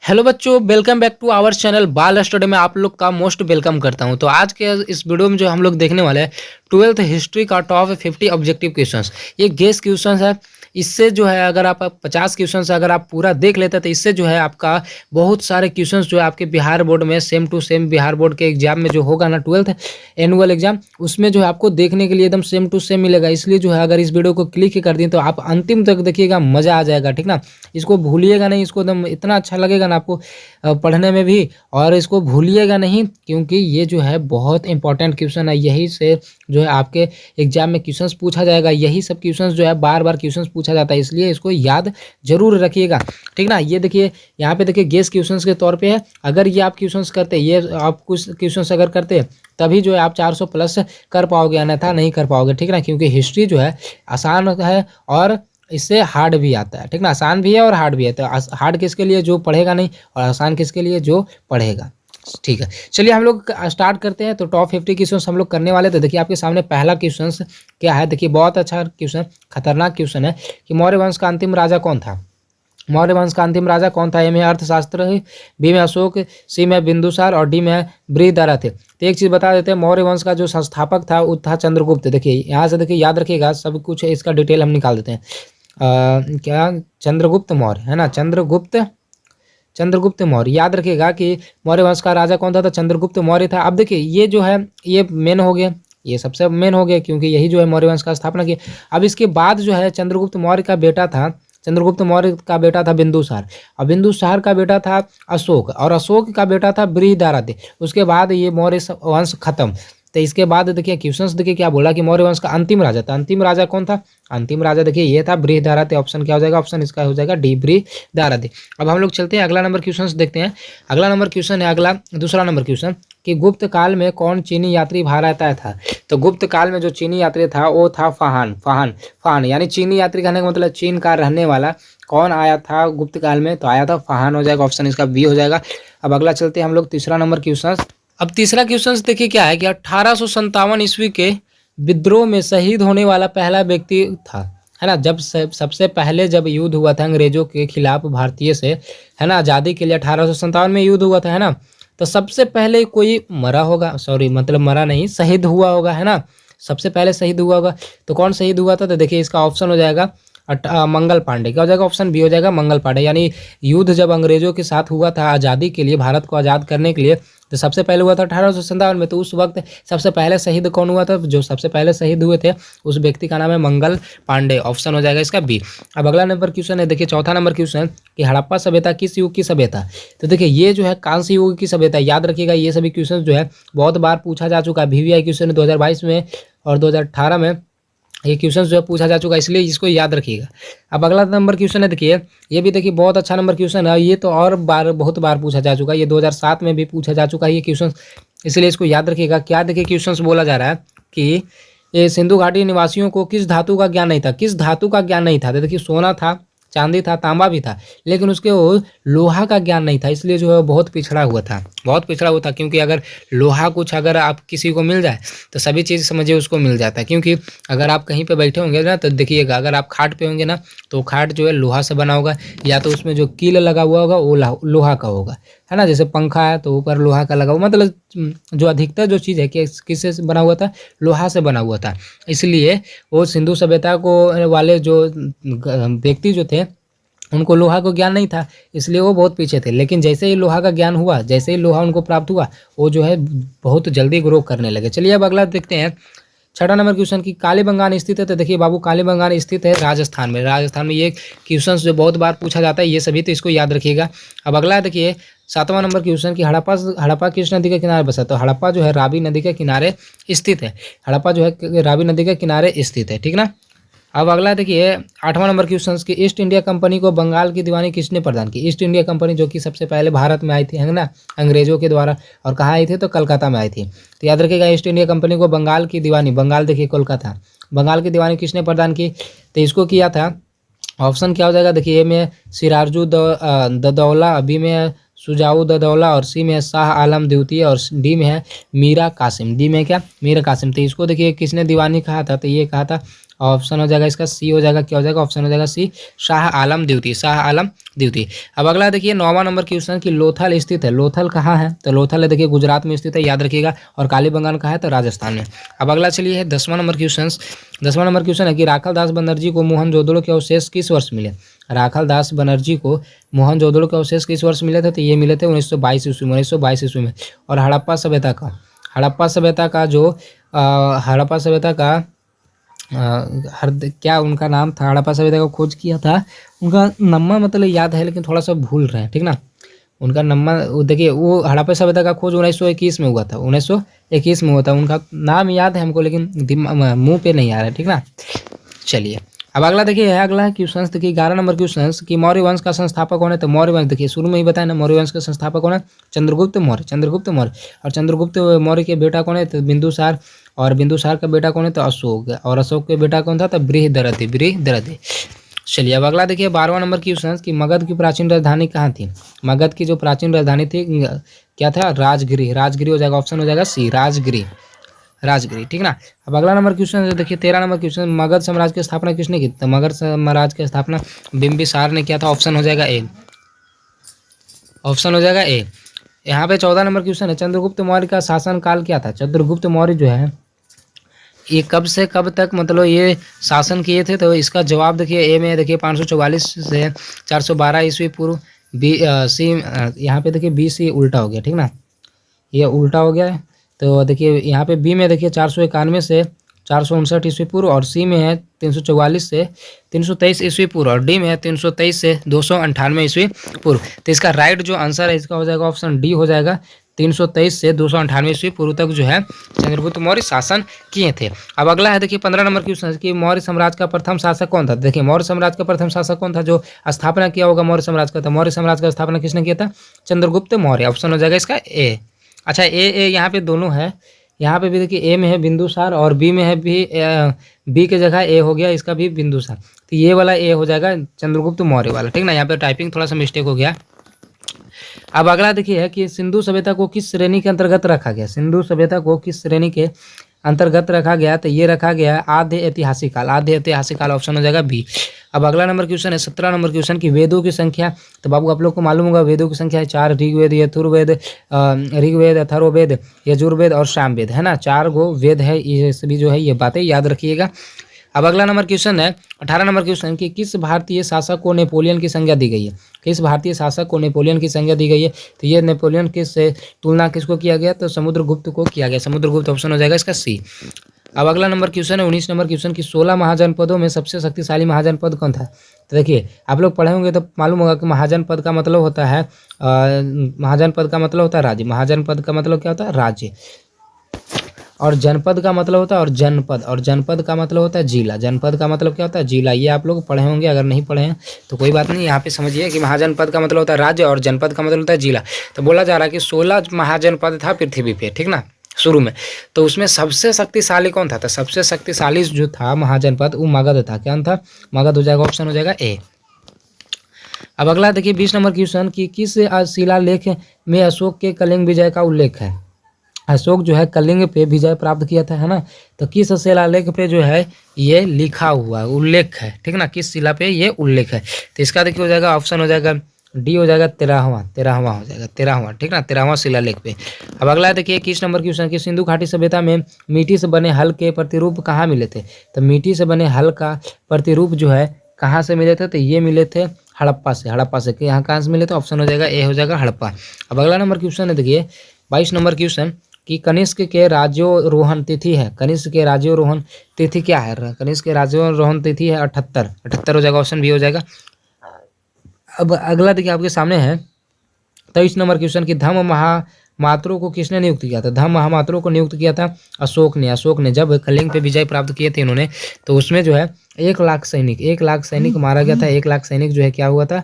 Hello बच्चों, welcome back to our channel Bal study में आप लोग का मोस्ट वेलकम करता हूं। तो आज के इस वीडियो में जो हम लोग देखने वाले हैं 12th हिस्ट्री का टॉप 50 ऑब्जेक्टिव क्वेश्चंस। ये गेस क्वेश्चंस है। इससे जो है अगर आप 50 क्वेश्चंस अगर आप पूरा देख लेते हैं तो इससे जो है आपका बहुत सारे क्वेश्चंस जो है आपके बिहार बोर्ड में same to same Bihar board के एग्जाम में जो होगा ना 12th एनुअल एग्जाम, उसमें जो है आपको देखने के लिए एकदम सेम टू सेम मिलेगा। इसलिए जो है अगर इस वीडियो को क्लिक कर दें तो आप अंतिम तक देखिएगा, मज़ा आ जाएगा, ठीक ना। इसको भूलिएगा नहीं, इसको एकदम इतना अच्छा लगेगा ना आपको पढ़ने में भी, और इसको भूलिएगा नहीं क्योंकि ये जो है बहुत इंपॉर्टेंट क्वेश्चन है। यही से जो है आपके एग्जाम में क्वेश्चंस पूछा जाएगा। यही सब क्वेश्चंस जो है बार बार क्वेश्चंस पूछा जाता है, इसलिए इसको याद जरूर रखिएगा, ठीक ना। ये देखिए यहाँ पे देखिए गेस क्वेश्चंस के तौर पे है। अगर ये आप क्वेश्चंस करते, ये आप कुछ क्वेश्चंस अगर करते तभी जो है आप 400 प्लस कर पाओगे, अन्यथा नहीं कर पाओगे, ठीक ना। क्योंकि हिस्ट्री जो है आसान है और इससे हार्ड भी आता है, ठीक ना। आसान भी है और हार्ड भी है। तो हार्ड किसके लिए, जो पढ़ेगा नहीं, और आसान किसके लिए, जो पढ़ेगा, ठीक है। चलिए हम लोग स्टार्ट करते हैं। तो टॉप 50 क्वेश्चन हम लोग करने वाले थे। देखिए आपके सामने पहला क्वेश्चन क्या है। देखिए बहुत अच्छा क्वेश्चन, खतरनाक क्वेश्चन है कि मौर्य वंश का अंतिम राजा कौन था। मौर्य वंश का अंतिम राजा कौन था। ए में अर्थशास्त्र है, बी में अशोक, सी में बिंदुसार और डी में बृहदारथ। तो एक चीज़ बता देते हैं, मौर्य वंश का जो संस्थापक था वो था चंद्रगुप्त। देखिए यहाँ से देखिए याद रखिएगा, सब कुछ इसका डिटेल हम निकाल देते हैं। क्या चंद्रगुप्त मौर्य है ना, चंद्रगुप्त मौर्य। याद रखिएगा कि मौर्य वंश का राजा कौन था, तो चंद्रगुप्त मौर्य था। अब देखिए ये जो है ये मेन हो गया, ये सबसे मेन हो गया क्योंकि यही जो है मौर्य वंश का स्थापना किया। अब इसके बाद जो है चंद्रगुप्त मौर्य का बेटा था, चंद्रगुप्त मौर्य का बेटा था बिंदुसार, और बिंदुसार का बेटा था अशोक, और अशोक का बेटा था बृहदारथ। उसके बाद ये मौर्य वंश खत्म। तो इसके बाद देखिए क्वेश्चंस देखिए क्या बोला कि मौर्य वंश का अंतिम राजा था। अंतिम राजा कौन था, अंतिम राजा देखिए ये था बृहदारथ। ऑप्शन क्या हो जाएगा, ऑप्शन इसका हो जाएगा डी, बृहदारथ। अब हम लोग चलते हैं अगला नंबर क्वेश्चन देखते हैं। अगला नंबर क्वेश्चन है, अगला दूसरा नंबर क्वेश्चन कि गुप्त काल में कौन चीनी यात्री भारत आया था। तो गुप्त काल में जो चीनी यात्री था वो था फाहान यानी चीनी यात्री कहने का मतलब चीन का रहने वाला कौन आया था गुप्त काल में, तो आया था फाहान हो जाएगा। ऑप्शन इसका बी हो जाएगा। अब अगला चलते हैं हम लोग तीसरा नंबर क्वेश्चन। अब तीसरा क्वेश्चन देखिए क्या है कि 1857 ईस्वी के विद्रोह में शहीद होने वाला पहला व्यक्ति था, है ना। जब सबसे पहले जब युद्ध हुआ था अंग्रेजों के खिलाफ भारतीय से, है ना, आज़ादी के लिए 1857 में युद्ध हुआ था, है ना। तो सबसे पहले कोई मरा होगा, सॉरी मतलब मरा नहीं, शहीद हुआ होगा, है ना। सबसे पहले शहीद हुआ होगा, तो कौन शहीद हुआ था, तो देखिए इसका ऑप्शन हो जाएगा मंगल पांडे। क्या हो जाएगा, ऑप्शन बी हो जाएगा मंगल पांडे। यानी युद्ध जब अंग्रेजों के साथ हुआ था आज़ादी के लिए, भारत को आज़ाद करने के लिए, तो सबसे पहले हुआ था 1857 में। तो उस वक्त सबसे पहले शहीद कौन हुआ था, जो सबसे पहले शहीद हुए थे उस व्यक्ति का नाम है मंगल पांडे। ऑप्शन हो जाएगा इसका बी। अब अगला नंबर क्वेश्चन है, देखिए चौथा नंबर क्वेश्चन कि हड़प्पा सभ्यता किस युग की सभ्यता। तो देखिए ये जो है कांस्य युग की सभ्यता। याद रखिएगा ये सभी क्वेश्चन जो है बहुत बार पूछा जा चुका है। VVI क्वेश्चन 2022 में और 2018 में ये क्वेश्चन जो है पूछा जा चुका है, इसलिए इसको याद रखिएगा। अब अगला नंबर क्वेश्चन है, देखिए ये भी देखिए बहुत अच्छा नंबर क्वेश्चन है। ये तो और बहुत बार पूछा जा चुका है, ये 2007 में भी पूछा जा चुका है ये क्वेश्चन, इसलिए इसको याद रखिएगा। क्या देखिए क्वेश्चन बोला जा रहा है कि ये सिंधु घाटी निवासियों को किस धातु का ज्ञान नहीं था। किस धातु का ज्ञान नहीं था, तो देखिए सोना था, चांदी था, तांबा भी था, लेकिन उसके वो लोहा का ज्ञान नहीं था, इसलिए जो है बहुत पिछड़ा हुआ था, बहुत पिछड़ा हुआ था। क्योंकि अगर लोहा कुछ अगर आप किसी को मिल जाए तो सभी चीज़ समझिए उसको मिल जाता है। क्योंकि अगर आप कहीं पे बैठे होंगे ना तो देखिएगा, अगर आप खाट पे होंगे ना तो खाट जो है लोहा से बना होगा, या तो उसमें जो कील लगा हुआ होगा वो लोहा का होगा, है ना। जैसे पंखा है तो ऊपर लोहा का लगा हुआ, मतलब जो अधिकतर जो चीज़ है कि किससे बना हुआ था, लोहा से बना हुआ था। इसलिए वो सिंधु सभ्यता को वाले जो व्यक्ति जो थे उनको लोहा को ज्ञान नहीं था, इसलिए वो बहुत पीछे थे। लेकिन जैसे ही लोहा का ज्ञान हुआ, जैसे ही लोहा उनको प्राप्त हुआ, वो जो है बहुत जल्दी ग्रो करने लगे। चलिए अब अगला देखते हैं छठा नंबर क्वेश्चन की कालीबंगान स्थित है। तो देखिए बाबू कालीबंगान स्थित है राजस्थान में। राजस्थान में ये क्वेश्चन जो बहुत बार पूछा जाता है ये सभी, तो इसको याद रखिएगा। अब अगला देखिए सातवां नंबर क्वेश्चन की हड़प्पा किस नदी के किनारे बसा। तो हड़प्पा जो है रावी नदी के किनारे स्थित है। हड़प्पा जो है रावी नदी के किनारे स्थित है, ठीक ना। अब अगला देखिए आठवां नंबर क्वेश्चन की ईस्ट इंडिया कंपनी को बंगाल की दीवानी किसने प्रदान की। ईस्ट इंडिया कंपनी जो कि सबसे पहले भारत में आई थी, है ना, अंग्रेजों के द्वारा, और कहाँ आई थी, तो कलकत्ता में आई थी। तो याद रखिएगा ईस्ट इंडिया कंपनी को बंगाल की दीवानी, बंगाल देखिए कोलकाता, बंगाल की दीवानी किसने प्रदान की, तो इसको किया था। ऑप्शन क्या हो जाएगा, देखिए ए में सिराजू ददौला, बी में सुजाऊ ददौला, और सी में है शाह आलम द्वितीय, और डी में है मीरा कासिम। डी में क्या, मीरा कासिम। तो इसको देखिए किसने दीवानी कहा था, तो ये कहा था ऑप्शन हो जाएगा इसका सी हो जाएगा, क्या हो जाएगा, ऑप्शन हो जाएगा सी, शाह आलम द्वितीय, शाह आलम द्वितीय। अब अगला देखिए 9वां नंबर क्वेश्चन कि लोथल स्थित है, लोथल कहाँ है, तो लोथल देखिए गुजरात में स्थित है, याद रखिएगा, और कालीबंगान कहाँ है, तो राजस्थान में। अब अगला चलिए है 10वां नंबर क्वेश्चन। 10वां नंबर क्वेश्चन है कि राखालदास बनर्जी को मोहनजोदड़ो के अवशेष किस वर्ष मिले। राखालदास बनर्जी को मोहनजोदड़ो के अवशेष किस वर्ष मिले थे, तो ये मिले थे 1922 ईस्वी में, 1922 ईस्वी में। और हड़प्पा सभ्यता का, हड़प्पा सभ्यता का जो हड़प्पा सभ्यता का क्या उनका नाम था, हड़प्पा सभ्यता का खोज किया था, उनका नंबर मतलब याद है लेकिन थोड़ा सा भूल रहे हैं, ठीक ना। उनका नंबर देखिए, वो हड़प्पा सभ्यता का खोज 1921 में हुआ था, 1921 में हुआ था। उनका नाम याद है हमको लेकिन मुंह पे नहीं आ रहा है, ठीक ना। चलिए अब अगला देखिए है, अगला क्वेश्चन देखिए 11 नंबर क्वेश्चन कि मौर्य वंश का संस्थापक कौन है, तो मौर्य वंश देखिए शुरू में ही बताया ना, मौर्य वंश का संस्थापक कौन है, चंद्रगुप्त मौर्य, चंद्रगुप्त मौर्य। और चंद्रगुप्त मौर्य के बेटा कौन है, तो बिंदुसार, और बिंदुसार का बेटा कौन है, तो अशोक, और अशोक के बेटा कौन था, तो बृहद्रथ, बृहद्रथ। चलिए अब अगला देखिए 12वां नंबर क्वेश्चन कि मगध की प्राचीन राजधानी कहाँ थी। मगध की जो प्राचीन राजधानी थी क्या था, राजगिरी, राजगिरी हो जाएगा, ऑप्शन हो जाएगा सी, राजगिरी, राजगिरी, ठीक ना। अब अगला नंबर क्वेश्चन देखिए 13 नंबर क्वेश्चन, मगध साम्राज्य की स्थापना किसने की, तो मगध साम्राज्य की स्थापना बिंबिसार ने किया था, ऑप्शन हो जाएगा ए, ऑप्शन हो जाएगा ए। यहाँ पे 14 नंबर क्वेश्चन है चंद्रगुप्त मौर्य का शासन काल क्या था। चंद्रगुप्त मौर्य जो है ये कब से कब तक मतलब ये शासन किए थे, तो इसका जवाब देखिए ए में देखिए 544 से 412 ईस्वी पूर्व, बी सी यहाँ पे देखिए बी सी उल्टा हो गया, ठीक ना, ये उल्टा हो गया है। तो देखिए यहाँ पे बी में देखिए 491 से 459 ईस्वी पूर्व, और सी में है 344 से 323 ईस्वी पूर्व, और डी में है 323 से 298 ईस्वी पूर्व। तो इसका राइट जो आंसर है इसका हो जाएगा ऑप्शन डी हो जाएगा, 323 से 298 ईस्वी पूर्व तक जो है चंद्रगुप्त मौर्य शासन किए थे। अब अगला है देखिए 15 नंबर क्वेश्चन कि मौर्य साम्राज्य का प्रथम शासक कौन था। देखिए मौर्य साम्राज्य का प्रथम शासक कौन था जो स्थापना किया होगा मौर्य साम्राज्य का, था मौर्य साम्राज्य का स्थापना किसने किया था, चंद्रगुप्त मौर्य, ऑप्शन हो जाएगा इसका ए। अच्छा ए यहाँ पे दोनों है, यहाँ पे भी देखिए ए में है बिंदुसार और बी में है बी के जगह ए हो गया इसका भी बिंदुसार, तो ये वाला ए हो जाएगा चंद्रगुप्त मौर्य वाला, ठीक ना। यहाँ पे टाइपिंग थोड़ा सा मिस्टेक हो गया। अब अगला देखिए है कि सिंधु सभ्यता को किस श्रेणी के अंतर्गत रखा गया, सिंधु सभ्यता को किस श्रेणी के अंतर्गत रखा गया, तो ये रखा गया है आद्य ऐतिहासिक काल, आद्य ऐतिहासिक काल, ऑप्शन हो जाएगा बी। अब अगला नंबर क्वेश्चन है 17 नंबर क्वेश्चन की वेदों की संख्या, तो बाबू आप लोग को मालूम होगा वेदों की संख्या है 4, ऋग्वेद, यजुर्वेद, ऋग्वेद, अथर्ववेद, यजुर्वेद और सामवेद, है ना, 4 गो वेद है, ये सभी जो है ये बातें याद रखिएगा। अब अगला नंबर क्वेश्चन है 18 नंबर क्वेश्चन कि किस भारतीय शासक को नेपोलियन की संज्ञा दी गई है, किस भारतीय शासक को नेपोलियन की संज्ञा दी गई है, तो ये नेपोलियन किस से तुलना किसको किया गया, तो समुद्रगुप्त को किया गया, समुद्रगुप्त, ऑप्शन हो जाएगा इसका सी। अब अगला नंबर क्वेश्चन है 19 नंबर क्वेश्चन की 16 महाजनपदों में सबसे शक्तिशाली महाजनपद कौन था। तो देखिए आप लोग पढ़े होंगे तो मालूम होगा कि महाजनपद का मतलब होता है महाजनपद का मतलब होता है राज्य, महाजनपद का मतलब क्या होता है राज्य, और जनपद का मतलब होता है और जनपद, और जनपद का मतलब होता है जिला, जनपद का मतलब क्या होता है जिला। ये आप लोग पढ़े होंगे, अगर नहीं पढ़े हैं तो कोई बात नहीं, यहाँ पे समझिए कि महाजनपद का मतलब होता है राज्य और जनपद का मतलब होता है जिला। तो बोला जा रहा है कि 16 महाजनपद था पृथ्वी पे, ठीक ना, शुरू में, तो उसमें सबसे शक्तिशाली कौन था, तो सबसे शक्तिशाली जो था महाजनपद वो मगध था, क्या था, मगध हो जाएगा, ऑप्शन हो जाएगा ए। अब अगला देखिए 20 नंबर क्वेश्चन कि किस शिलालेख में अशोक के कलिंग विजय का उल्लेख है। अशोक जो है कलिंग पे विजय प्राप्त किया था, है ना, तो किस शिलालेख पे जो है ये लिखा हुआ उल्लेख है, ठीक ना, किस शिला पे ये उल्लेख है, तो इसका देखिए हो जाएगा ऑप्शन हो जाएगा डी हो जाएगा 13वां हो जाएगा 13वां, ठीक ना, 13वां शिलालेख पे। अब अगला देखिए 21 नंबर क्वेश्चन कि सिंधु घाटी सभ्यता में मिट्टी से बने हल के प्रतिरूप कहाँ मिले थे, तो मिट्टी से बने हल का प्रतिरूप जो है कहाँ से मिले थे, तो ये मिले थे हड़प्पा से, हड़प्पा से, यहाँ कहाँ से मिले थे, ऑप्शन हो जाएगा ए हो जाएगा हड़प्पा। अब अगला नंबर क्वेश्चन है देखिए 22 नंबर क्वेश्चन कि कनिष्क के राज्योरोहण तिथि है, कनिष्क के राज्योरोहण तिथि क्या है, कनिष्क के राज्योरोहण तिथि है 78 हो जाएगा, ऑप्शन बी हो जाएगा। अब अगला देखिए आपके सामने है 23 नंबर क्वेश्चन की धम्म महामात्रों को किसने नियुक्त किया था, धम्म महामात्रों को नियुक्त किया था अशोक ने जब कलिंग पे विजय प्राप्त किए थे इन्होंने, तो उसमें जो है 1 लाख सैनिक मारा गया था, 1 लाख सैनिक जो है क्या हुआ था,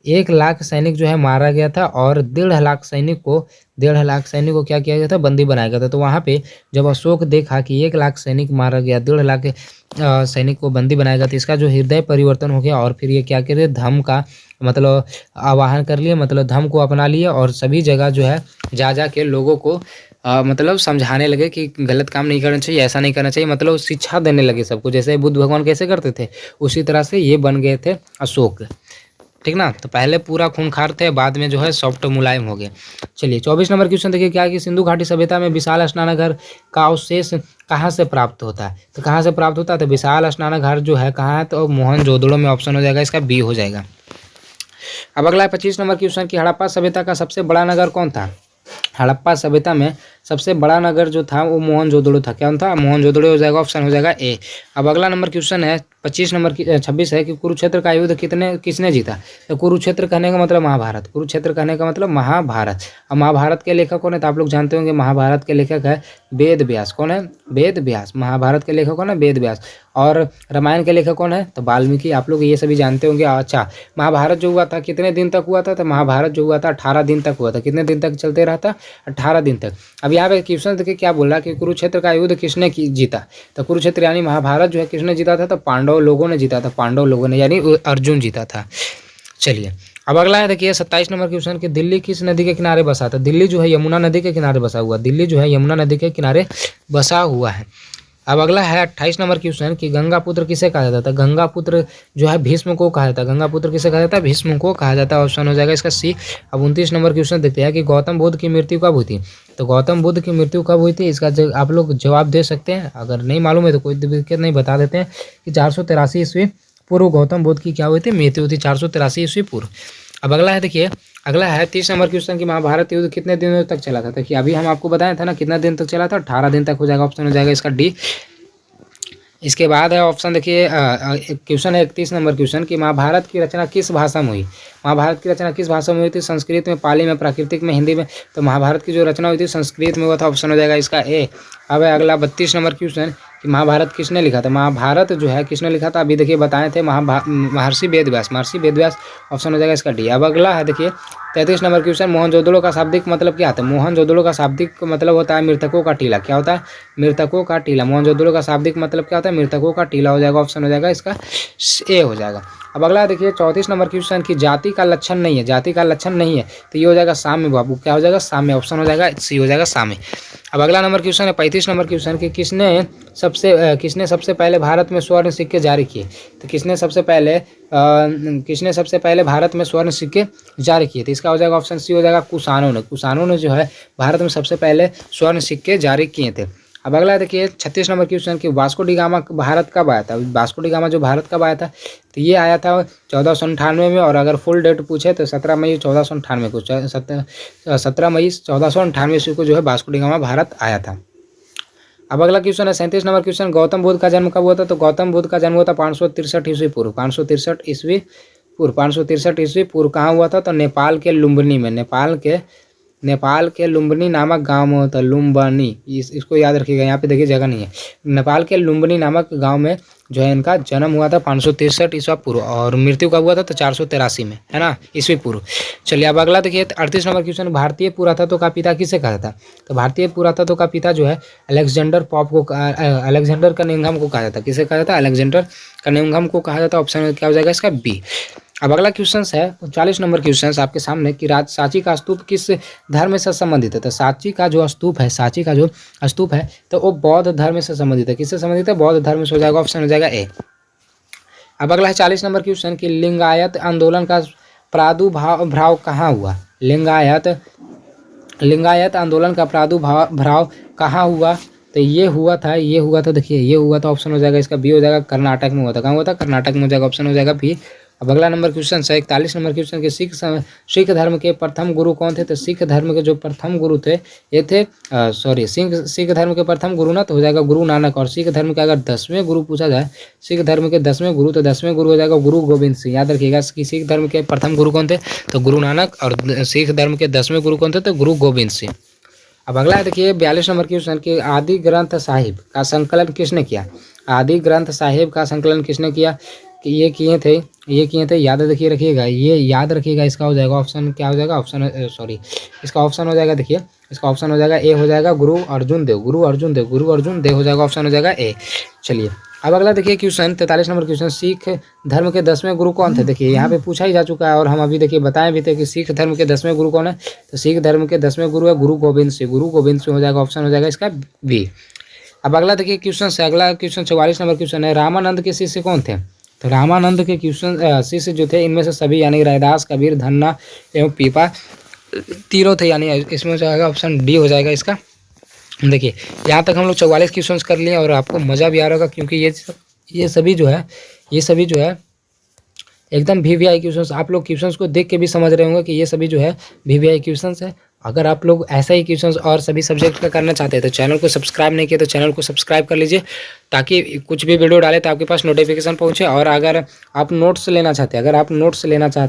1 लाख सैनिक जो है मारा गया था, और 1.5 लाख सैनिक को क्या किया गया था, बंदी बनाया गया था। तो वहाँ पे जब अशोक देखा कि 1 लाख सैनिक मारा गया, 1.5 लाख सैनिक को बंदी बनाया गया, तो इसका जो हृदय परिवर्तन हो गया, और फिर ये क्या करे धम्म का मतलब आवाहन कर लिए, मतलब धम्म को अपना लिए, और सभी जगह जो है जा के लोगों को मतलब समझाने लगे कि गलत काम नहीं करना चाहिए, ऐसा नहीं करना चाहिए, मतलब शिक्षा देने लगे सबको। जैसे बुद्ध भगवान कैसे करते थे उसी तरह से ये बन गए थे अशोक, ठीक ना। तो पहले पूरा खूंखार थे, बाद में जो है सॉफ्ट मुलायम हो गए। चलिए 24 नंबर क्वेश्चन देखिए क्या कि सिंधु घाटी सभ्यता में विशाल स्नानागार का अवशेष कहाँ से प्राप्त होता है। तो कहाँ से प्राप्त होता है, तो विशाल स्नानागार जो है कहाँ है, तो मोहनजोदड़ो में ऑप्शन हो जाएगा, इसका बी हो जाएगा। अब अगला है 25 नंबर क्वेश्चन की हड़प्पा सभ्यता का सबसे बड़ा नगर कौन था। हड़प्पा सभ्यता में सबसे बड़ा नगर जो था वो मोहनजोदड़ो था। क्या था, मोहनजोदड़ो हो जाएगा, ऑप्शन हो जाएगा ए। अब अगला नंबर क्वेश्चन है 26 है कि कुरुक्षेत्र का युद्ध किसने जीता। तो कुरुक्षेत्र कहने का मतलब महाभारत, कुरुक्षेत्र कहने का मतलब महाभारत। अब महाभारत के लेखक कौन है, तो आप लोग जानते होंगे महाभारत के लेखक है वेद व्यास। कौन है, वेद व्यास। महाभारत के लेखक कौन है, वेद व्यास। और रामायण के लेखक कौन है, तो वाल्मीकि। आप लोग ये सभी जानते होंगे। अच्छा, महाभारत जो हुआ था कितने दिन तक हुआ था, तो महाभारत जो हुआ था 18 दिन तक हुआ था। कितने दिन तक चलते रहा था, 18 दिन तक। अब यहाँ पे क्वेश्चन देखिए क्या बोल रहा है कि कुरुक्षेत्र का युद्ध किसने जीता। तो कुरुक्षेत्र यानी महाभारत जो है किसने जीता था, तो पांडव लोगों ने जीता था, पांडव लोगों ने, यानी अर्जुन जीता था। चलिए अब अगला है देखिए 27 नंबर क्वेश्चन कि दिल्ली किस नदी के किनारे बसा था। दिल्ली जो है यमुना नदी के किनारे बसा हुआ, दिल्ली जो है यमुना नदी के किनारे बसा हुआ है। अब अगला है 28 नंबर क्वेश्चन कि गंगा पुत्र किसे कहा जाता है। गंगा पुत्र जो है भीष्म को कहा जाता है। गंगा पुत्र किसे कहा जाता है, भीष्म को कहा जाता है, ऑप्शन हो जाएगा इसका सी। अब 29 नंबर क्वेश्चन देखते हैं कि गौतम बुद्ध की मृत्यु कब हुई थी। तो गौतम बुद्ध की मृत्यु कब हुई थी, इसका आप लोग जवाब दे सकते हैं। अगर नहीं मालूम है तो कोई दिक्कत नहीं, बता देते हैं कि 483 ईस्वी पूर्व गौतम बुद्ध की क्या हुई थी, मृत्यु हुई थी, 483 ईस्वी पूर्व। अब अगला है देखिए, अगला है 30 नंबर क्वेश्चन कि महाभारत युद्ध कितने दिनों तक चला था। कि अभी हम आपको बताया था ना कितना दिन तक चला था, 18 दिन तक हो जाएगा, ऑप्शन हो जाएगा इसका डी। इसके बाद है ऑप्शन देखिए क्वेश्चन है 31 नंबर क्वेश्चन कि महाभारत की रचना किस भाषा में हुई। महाभारत की रचना किस भाषा में हुई थी, संस्कृत में, पाली में, प्राकृतिक में, हिंदी में। तो महाभारत की जो रचना हुई थी संस्कृत में हुआ था, ऑप्शन हो जाएगा इसका ए। अब है अगला 32 नंबर क्वेश्चन कि महाभारत किसने लिखा था। महाभारत जो है किसने लिखा था, अभी देखिए बताए थे महर्षि वेदव्यास, महर्षि वेदव्यास, ऑप्शन हो जाएगा इसका डी। अब अगला है देखिए 33 नंबर क्वेश्चन मोहनजोदड़ो का शाब्दिक मतलब क्या होता है। मोहनजोदड़ो का शाब्दिक मतलब होता है मृतकों का टीला। क्या होता है, मृतकों का टीला। मोहनजोदड़ो का शाब्दिक मतलब क्या होता है, मृतकों का टीला हो जाएगा, ऑप्शन हो जाएगा इसका ए हो जाएगा। अब अगला देखिए 34 नंबर क्वेश्चन की जाति का लक्षण नहीं है, जाति का लक्षण नहीं है, तो ये हो जाएगा साम्य बाबू। क्या हो जाएगा, साम्य, ऑप्शन हो जाएगा सी हो जाएगा साम्य। अब अगला नंबर क्वेश्चन है 35 नंबर क्वेश्चन कि किसने सबसे पहले भारत में स्वर्ण सिक्के जारी किए। तो किसने सबसे पहले भारत में स्वर्ण सिक्के जारी किए, तो इसका हो जाएगा ऑप्शन सी हो जाएगा कुषाणों ने। कुषाणों ने जो है भारत में सबसे पहले स्वर्ण सिक्के जारी किए थे। अब अगला देखिए 36 नंबर क्वेश्चन कि वास्को डी गामा भारत कब आया था। वास्को डी गामा जो भारत कब आया था, तो ये आया था 1498 में। और अगर फुल डेट पूछे तो 17 मई 1498 को, 17 मई 1498 ईस्वी को जो है वास्को डी गामा भारत आया था। अब अगला क्वेश्चन है 37 नंबर क्वेश्चन गौतम बुद्ध का जन्म कब हुआ था। तो गौतम बुद्ध का जन्म हुआ था 563 ईस्वी पूर्व, 563 ईस्वी पूर्व, 563 ईस्वी पूर्व। कहाँ हुआ था, तो नेपाल के लुम्बिनी में, नेपाल के लुम्बिनी नामक गांव में होता है, लुम्बिनी, इसको याद रखिएगा, यहाँ पे देखिए जगह नहीं है। नेपाल के लुम्बिनी नामक गांव में जो है इनका जन्म हुआ था 563 ईस्वी पूर्व, और मृत्यु कब हुआ था, तो 483 में, है ना, ईस्वी पूर्व। चलिए अब अगला देखिए 38 नंबर क्वेश्चन भारतीय पुरातत्व का पिता किसे कहा था। तो भारतीय पुरातत्व का पिता जो है अलेक्जेंडर कनिंघम को कहा जाता है। किसे कहा जाता है, अलेक्जेंडर कनिंघम को कहा जाता है, ऑप्शन क्या हो जाएगा इसका बी। अब अगला क्वेश्चन है 39 नंबर क्वेश्चन आपके सामने कि सांची का स्तूप किस धर्म से संबंधित है। तो सांची का जो स्तूप है तो वो बौद्ध धर्म से संबंधित है। किससे संबंधित है, बौद्ध धर्म से हो जाएगा, ऑप्शन हो जाएगा ए। अब अगला है 40 नंबर क्वेश्चन कि लिंगायत आंदोलन का प्रादुर्भाव कहाँ हुआ। लिंगायत आंदोलन का प्रादुर्भाव कहाँ हुआ, तो ये हुआ था देखिए, ये हुआ था, ऑप्शन हो जाएगा इसका बी हो जाएगा, कर्नाटक में हुआ था। कहाँ हुआ था, कर्नाटक में हो जाएगा, ऑप्शन हो जाएगा बी। अब अगला नंबर क्वेश्चन है 41 नंबर क्वेश्चन के सिख धर्म के प्रथम गुरु कौन थे। तो सिख धर्म के जो प्रथम गुरु थे ये थे सिख धर्म के प्रथम गुरु ना, तो हो जाएगा गुरु नानक। और सिख धर्म के अगर 10वें गुरु पूछा जाए, सिख धर्म के 10वें गुरु, तो 10वें गुरु हो जाएगा गुरु गोविंद सिंह। याद रखिएगा कि सिख धर्म के प्रथम गुरु कौन थे, तो गुरु नानक, और सिख धर्म के 10वें गुरु कौन थे, तो गुरु गोविंद सिंह। अब अगला है देखिए 42 नंबर क्वेश्चन कि आदि ग्रंथ साहिब का संकलन किसने किया। आदि ग्रंथ साहिब का संकलन किसने किया, कि ये किए थे, याद रखिएगा, ये याद रखिएगा। इसका हो जाएगा ऑप्शन क्या हो जाएगा, इसका ऑप्शन हो जाएगा देखिए, इसका ऑप्शन हो जाएगा ए हो जाएगा गुरु अर्जुन देव हो जाएगा, ऑप्शन हो जाएगा ए। चलिए अब अगला देखिए क्वेश्चन 43 नंबर क्वेश्चन, सिख धर्म के 10वें गुरु कौन थे। देखिए यहाँ पे पूछा ही जा चुका है और हम अभी देखिए बताए भी थे कि सिख धर्म के 10वें गुरु कौन है। तो सिख धर्म के 10वें गुरु है गुरु गोबिंद सिंह। गुरु गोबिंद सिंह हो जाएगा, ऑप्शन हो जाएगा इसका बी। अब अगला देखिए क्वेश्चन से, अगला क्वेश्चन 44 नंबर क्वेश्चन है, रामानंद के शिष्य कौन थे। तो रामानंद के क्वेश्चन शिष्य जो थे इनमें से सभी यानी रैदास, कबीर, धन्ना एवं पीपा तीनों थे, यानी इसमें हो जाएगा ऑप्शन डी हो जाएगा इसका। देखिए यहाँ तक हम लोग 44 क्वेश्चन कर लिए और आपको मज़ा भी आ रहा होगा क्योंकि ये सभी जो है एकदम वीवीआई क्वेश्चंस। आप लोग क्वेश्चंस को देख के भी समझ रहे होंगे कि ये सभी जो है वीवीआई क्वेश्चंस है। अगर आप लोग ऐसा ही क्वेश्चंस और सभी सब्जेक्ट का करना चाहते हैं तो चैनल को सब्सक्राइब नहीं किया तो चैनल को सब्सक्राइब कर लीजिए, ताकि कुछ भी वीडियो डाले तो आपके पास नोटिफिकेशन पहुँचे। और अगर आप नोट्स लेना चाहते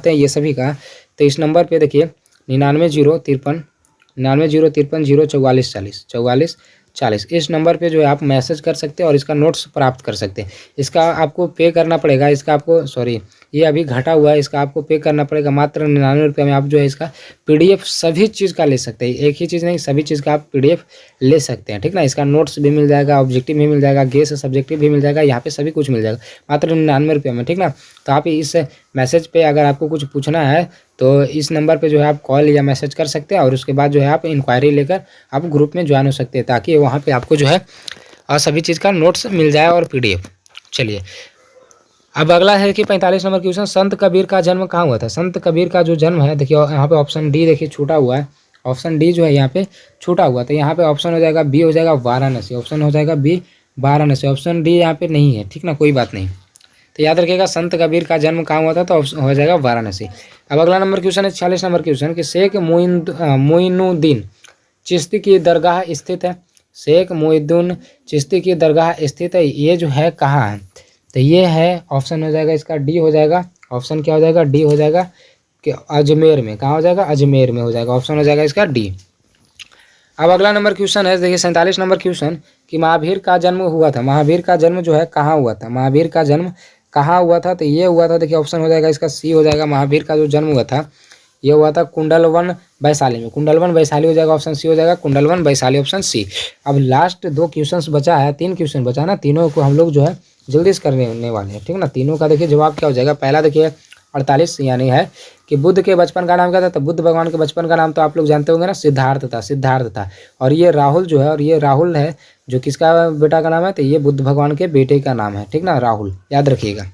हैं ये सभी का, तो इस नंबर पर देखिए 99035440 इस नंबर पे जो है आप मैसेज कर सकते हैं और इसका नोट्स प्राप्त कर सकते हैं। इसका आपको पे करना पड़ेगा, ये अभी घटा हुआ है, इसका आपको पे करना पड़ेगा मात्र 99 रुपये में। आप जो है इसका पीडीएफ सभी चीज़ का ले सकते हैं, एक ही चीज़ नहीं सभी चीज़ का आप पीडीएफ ले सकते हैं, ठीक ना। इसका नोट्स भी मिल जाएगा, ऑब्जेक्टिव भी मिल जाएगा, गेस सब्जेक्टिव भी मिल जाएगा, यहाँ पे सभी कुछ मिल जाएगा मात्र 99 रुपये में, ठीक ना। तो आप इस मैसेज पे अगर आपको कुछ पूछना है तो इस नंबर पे जो है आप कॉल या मैसेज कर सकते हैं और उसके बाद जो है आप इंक्वायरी लेकर आप ग्रुप में ज्वाइन हो सकते हैं, ताकि वहाँ पे आपको जो है सभी चीज़ का नोट्स मिल जाए और पीडीएफ। चलिए अब अगला है कि 45 नंबर क्वेश्चन, संत कबीर का जन्म कहाँ हुआ था। संत कबीर का जो जन्म है देखिए यहाँ पे ऑप्शन डी देखिए छूटा हुआ है, ऑप्शन डी जो है यहाँ पे छूटा हुआ, तो यहाँ पे ऑप्शन हो जाएगा बी हो जाएगा वाराणसी, ऑप्शन हो जाएगा बी वाराणसी, ऑप्शन डी यहाँ पे नहीं है, ठीक ना, कोई बात नहीं। तो याद रखिएगा संत कबीर का जन्म कहाँ हुआ था, तो हो जाएगा वाराणसी। अब अगला नंबर क्वेश्चन है 46 नंबर क्वेश्चन कि शेख मोइनुद्दीन चिश्ती की दरगाह स्थित है। शेख मोइनुद्दीन चिश्ती की दरगाह स्थित है, ये जो है कहाँ है। तो ये है ऑप्शन हो जाएगा इसका डी हो जाएगा, ऑप्शन क्या हो जाएगा डी हो जाएगा कि अजमेर में। कहाँ हो जाएगा, अजमेर में हो जाएगा, ऑप्शन हो जाएगा इसका डी। अब अगला नंबर क्वेश्चन है देखिए 47 नंबर क्वेश्चन कि महावीर का जन्म हुआ था। महावीर का जन्म जो है कहाँ हुआ था, महावीर का जन्म कहाँ हुआ था, तो ये हुआ था देखिए ऑप्शन हो जाएगा इसका सी हो जाएगा। महावीर का जो जन्म हुआ था ये हुआ था कुंडलवन वैशाली में, कुंडलवन वैशाली हो जाएगा, ऑप्शन सी हो जाएगा कुंडलवन वैशाली, ऑप्शन सी। अब लास्ट 2 क्वेश्चन बचा है, 3 क्वेश्चन बचा ना, तीनों को हम लोग जो है जल्दी से करने वाले हैं, ठीक ना। तीनों का देखिए जवाब क्या हो जाएगा। पहला देखिए 48 यानी है कि बुद्ध के बचपन का नाम क्या था, तो बुद्ध भगवान के बचपन का नाम तो आप लोग जानते होंगे ना, सिद्धार्थ था। और ये राहुल जो है, और ये राहुल है जो किसका बेटा का नाम है, तो ये बुद्ध भगवान के बेटे का नाम है, ठीक ना, राहुल, याद रखिएगा।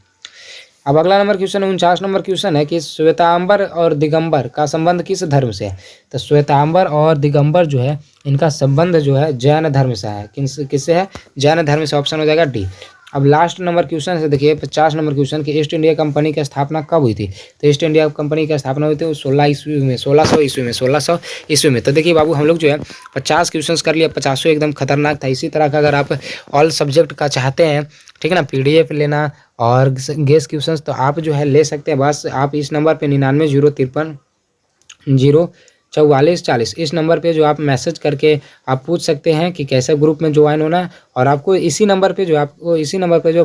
अब अगला नंबर क्वेश्चन 49 नंबर क्वेश्चन है कि श्वेतांबर और दिगंबर का संबंध किस धर्म से है। तो श्वेतांबर और दिगंबर जो है इनका संबंध जो है जैन धर्म से है। किससे है, जैन धर्म से, ऑप्शन हो जाएगा डी। अब लास्ट नंबर क्वेश्चन से देखिए 50 नंबर क्वेश्चन कि ईस्ट इंडिया कंपनी की स्थापना कब हुई थी। तो ईस्ट इंडिया कंपनी की स्थापना हुई थी 1600 ईस्वी में। तो देखिए बाबू हम लोग जो है 50 क्वेश्चन कर लिया, 50 एकदम खतरनाक था। इसी तरह का अगर आप ऑल सब्जेक्ट का चाहते हैं, ठीक है ना, पीडीएफ लेना और गेस क्वेश्चन, तो आप जो है ले सकते हैं। बस आप इस नंबर पे 9903504440 इस नंबर पे जो आप मैसेज करके आप पूछ सकते हैं कि कैसे ग्रुप में ज्वाइन होना है। और आपको इसी नंबर पे जो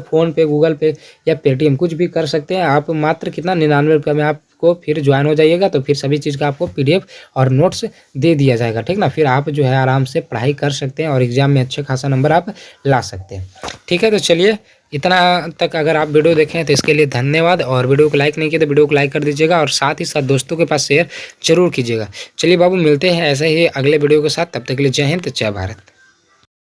फ़ोन पे, गूगल पे या पेटीएम कुछ भी कर सकते हैं। आप मात्र कितना 99 रुपये में आपको फिर ज्वाइन हो जाइएगा, तो फिर सभी चीज़ का आपको पीडीएफ और नोट्स दे दिया जाएगा, ठीक ना। फिर आप जो है आराम से पढ़ाई कर सकते हैं और एग्ज़ाम में अच्छे खासा नंबर आप ला सकते हैं, ठीक है। तो चलिए इतना तक अगर आप वीडियो देखें तो इसके लिए धन्यवाद। और वीडियो को लाइक नहीं किया तो वीडियो को लाइक कर दीजिएगा और साथ ही साथ दोस्तों के पास शेयर जरूर कीजिएगा। चलिए बाबू मिलते हैं ऐसे ही अगले वीडियो के साथ, तब तक के लिए जय हिंद, जय भारत।